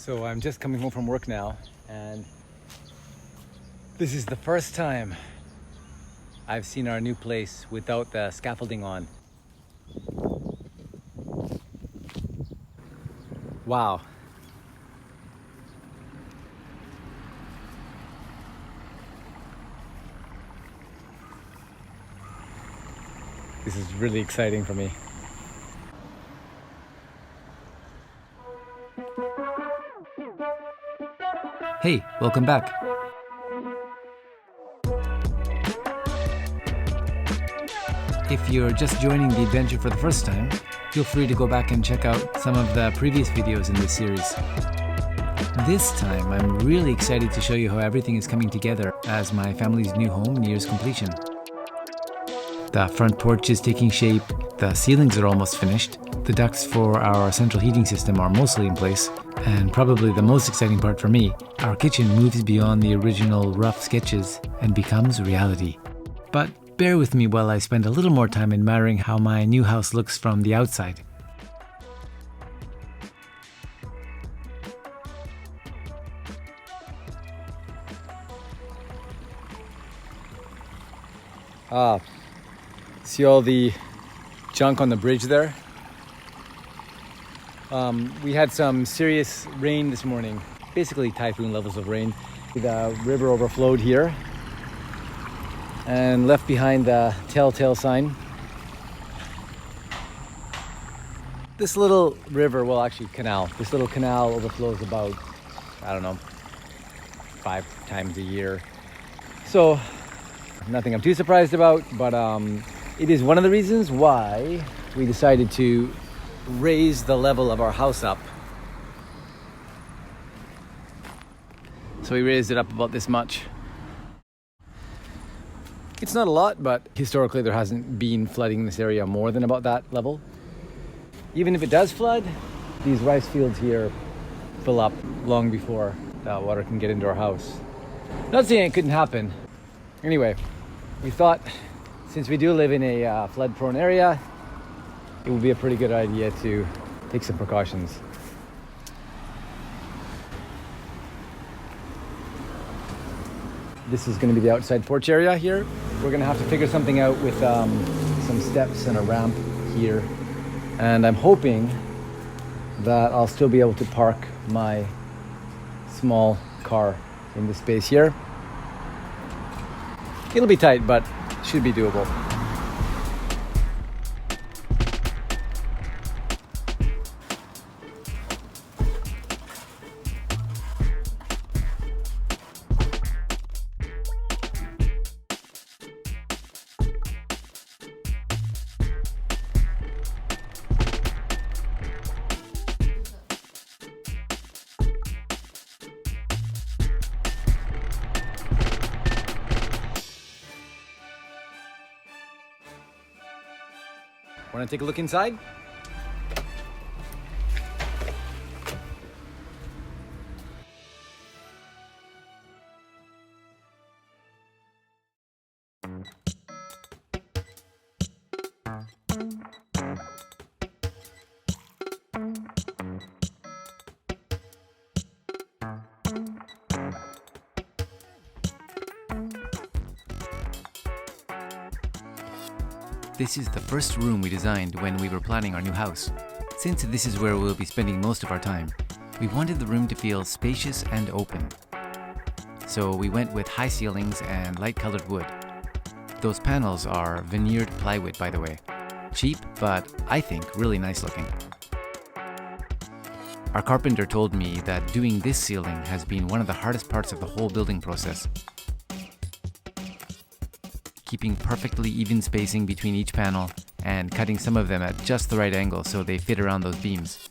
So I'm just coming home from work now, and this is the first time I've seen our new place without the scaffolding on. Wow. This is really exciting for me. Hey, welcome back. If you're just joining the adventure for the first time, feel free to go back and check out some of the previous videos in this series. This time, I'm really excited to show you how everything is coming together as my family's new home nears completion. The front porch is taking shape, the ceilings are almost finished, the ducts for our central heating system are mostly in place, and probably the most exciting part for me, our kitchen moves beyond the original rough sketches and becomes reality. But bear with me while I spend a little more time admiring how my new house looks from the outside. See all the junk on the bridge there? We had some serious rain this morning, basically typhoon levels of rain. The river overflowed here and left behind the telltale sign. This little river, well actually canal, this little canal overflows about, I don't know, 5 times a year. So nothing I'm too surprised about, but it is one of the reasons why we decided to raise the level of our house up. So we raised it up about this much. It's not a lot, but historically there hasn't been flooding in this area more than about that level. Even if it does flood, these rice fields here fill up long before the water can get into our house. Not saying it couldn't happen. Anyway, we thought since we do live in a flood-prone area, it would be a pretty good idea to take some precautions. This is going to be the outside porch area here. We're going to have to figure something out with some steps and a ramp here. And I'm hoping that I'll still be able to park my small car in this space here. It'll be tight, but should be doable. Want to take a look inside? This is the first room we designed when we were planning our new house. Since this is where we'll be spending most of our time, we wanted the room to feel spacious and open. So we went with high ceilings and light-colored wood. Those panels are veneered plywood, by the way. Cheap, but I think really nice looking. Our carpenter told me that doing this ceiling has been one of the hardest parts of the whole building process. Keeping perfectly even spacing between each panel and cutting some of them at just the right angle so they fit around those beams.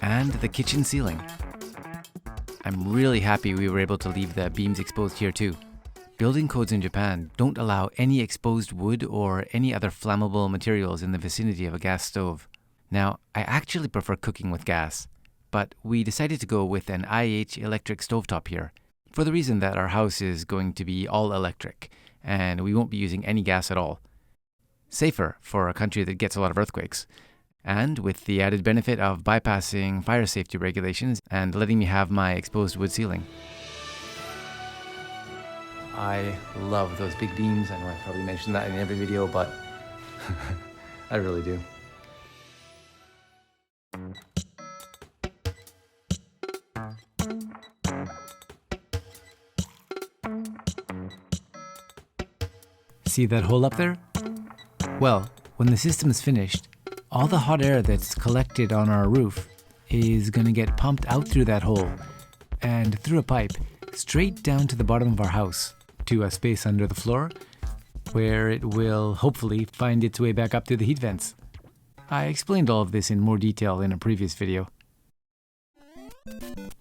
And the kitchen ceiling. I'm really happy we were able to leave the beams exposed here too. Building codes in Japan don't allow any exposed wood or any other flammable materials in the vicinity of a gas stove. Now, I actually prefer cooking with gas, but we decided to go with an IH electric stovetop here, for the reason that our house is going to be all electric, and we won't be using any gas at all. Safer for a country that gets a lot of earthquakes. and with the added benefit of bypassing fire safety regulations and letting me have my exposed wood ceiling. I love those big beams. I know I probably mentioned that in every video, but I really do. See that hole up there? Well, when the system's finished, all the hot air that's collected on our roof is going to get pumped out through that hole and through a pipe straight down to the bottom of our house to a space under the floor where it will hopefully find its way back up through the heat vents. I explained all of this in more detail in a previous video.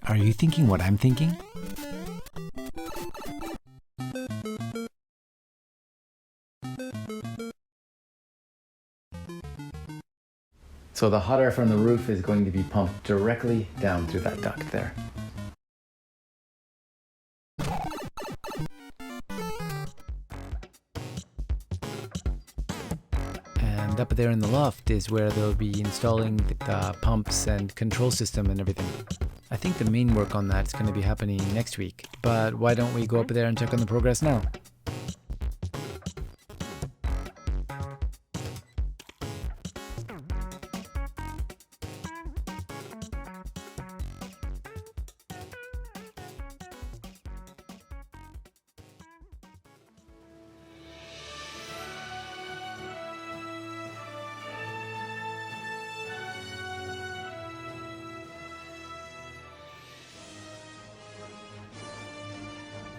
Are you thinking what I'm thinking? So the hot air from the roof is going to be pumped directly down through that duct there. And up there in the loft is where they'll be installing the pumps and control system and everything. I think the main work on that is going to be happening next week, but why don't we go up there and check on the progress now?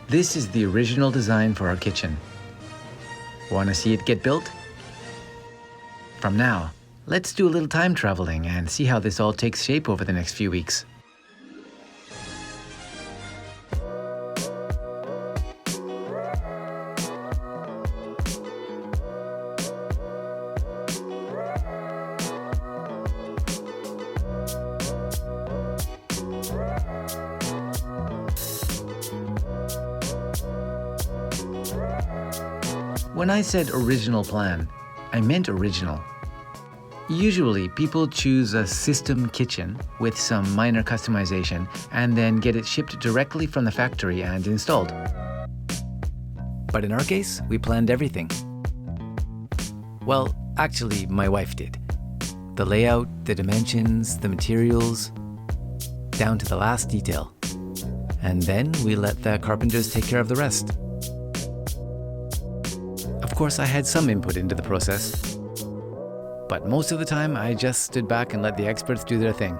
This is the original design for our kitchen. Want to see it get built? From now, let's do a little time traveling and see how this all takes shape over the next few weeks. When I said original plan, I meant original. Usually, people choose a system kitchen with some minor customization and then get it shipped directly from the factory and installed. But in our case, we planned everything. Well, actually, my wife did. The layout, the dimensions, the materials, down to the last detail. And then we let the carpenters take care of the rest. Of course, I had some input into the process, but most of the time I just stood back and let the experts do their thing.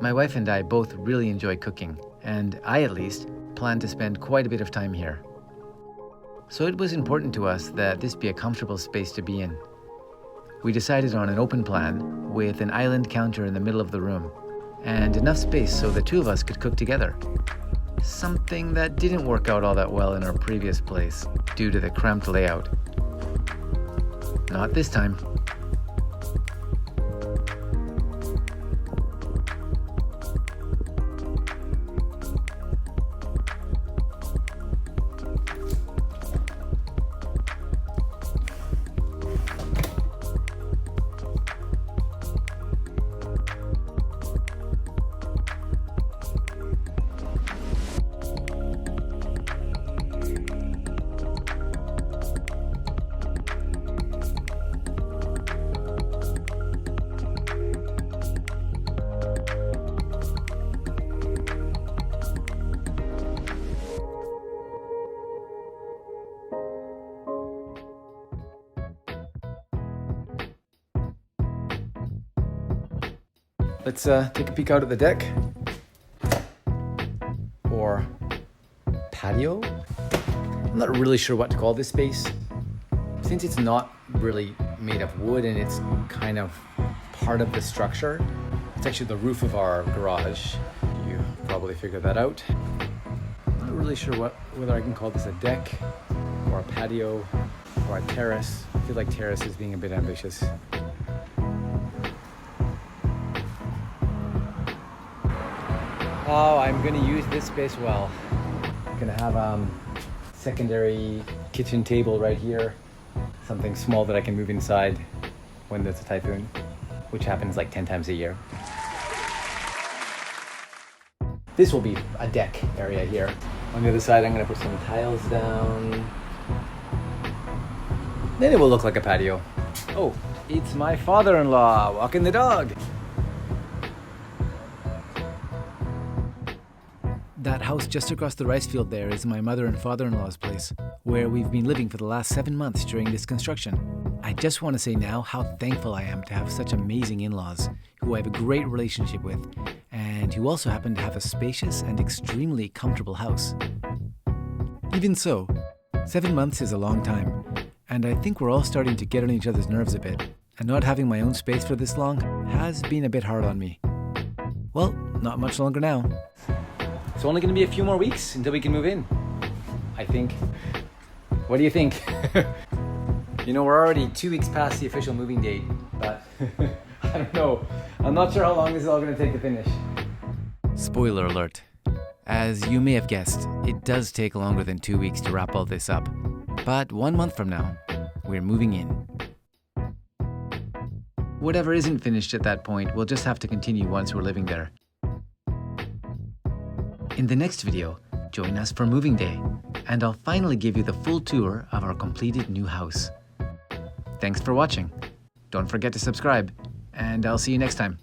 My wife and I both really enjoy cooking, and I at least plan to spend quite a bit of time here. So it was important to us that this be a comfortable space to be in. We decided on an open plan with an island counter in the middle of the room and enough space so the two of us could cook together. Something that didn't work out all that well in our previous place due to the cramped layout. Not this time. Let's take a peek out at the deck, or patio. I'm not really sure what to call this space. Since it's not really made of wood and it's kind of part of the structure, it's actually the roof of our garage. You probably figured that out. I'm not really sure whether I can call this a deck, or a patio, or a terrace. I feel like terrace is being a bit ambitious. Oh, I'm going to use this space well. Gonna have secondary kitchen table right here. Something small that I can move inside when there's a typhoon, which happens like 10 times a year. This will be a deck area here. On the other side, I'm gonna put some tiles down. Then it will look like a patio. Oh, it's my father-in-law walking the dog. That house just across the rice field there is my mother and father-in-law's place, where we've been living for the last 7 months during this construction. I just want to say now how thankful I am to have such amazing in-laws, who I have a great relationship with, and who also happen to have a spacious and extremely comfortable house. Even so, 7 months is a long time, and I think we're all starting to get on each other's nerves a bit, and not having my own space for this long has been a bit hard on me. Well, not much longer now. It's only going to be a few more weeks until we can move in, I think. What do you think? You know, we're already 2 weeks past the official moving date, but I don't know. I'm not sure how long this is all going to take to finish. Spoiler alert. As you may have guessed, it does take longer than 2 weeks to wrap all this up. But 1 month from now, we're moving in. Whatever isn't finished at that point, we'll just have to continue once we're living there. In the next video, join us for moving day, and I'll finally give you the full tour of our completed new house. Thanks for watching. Don't forget to subscribe, and I'll see you next time.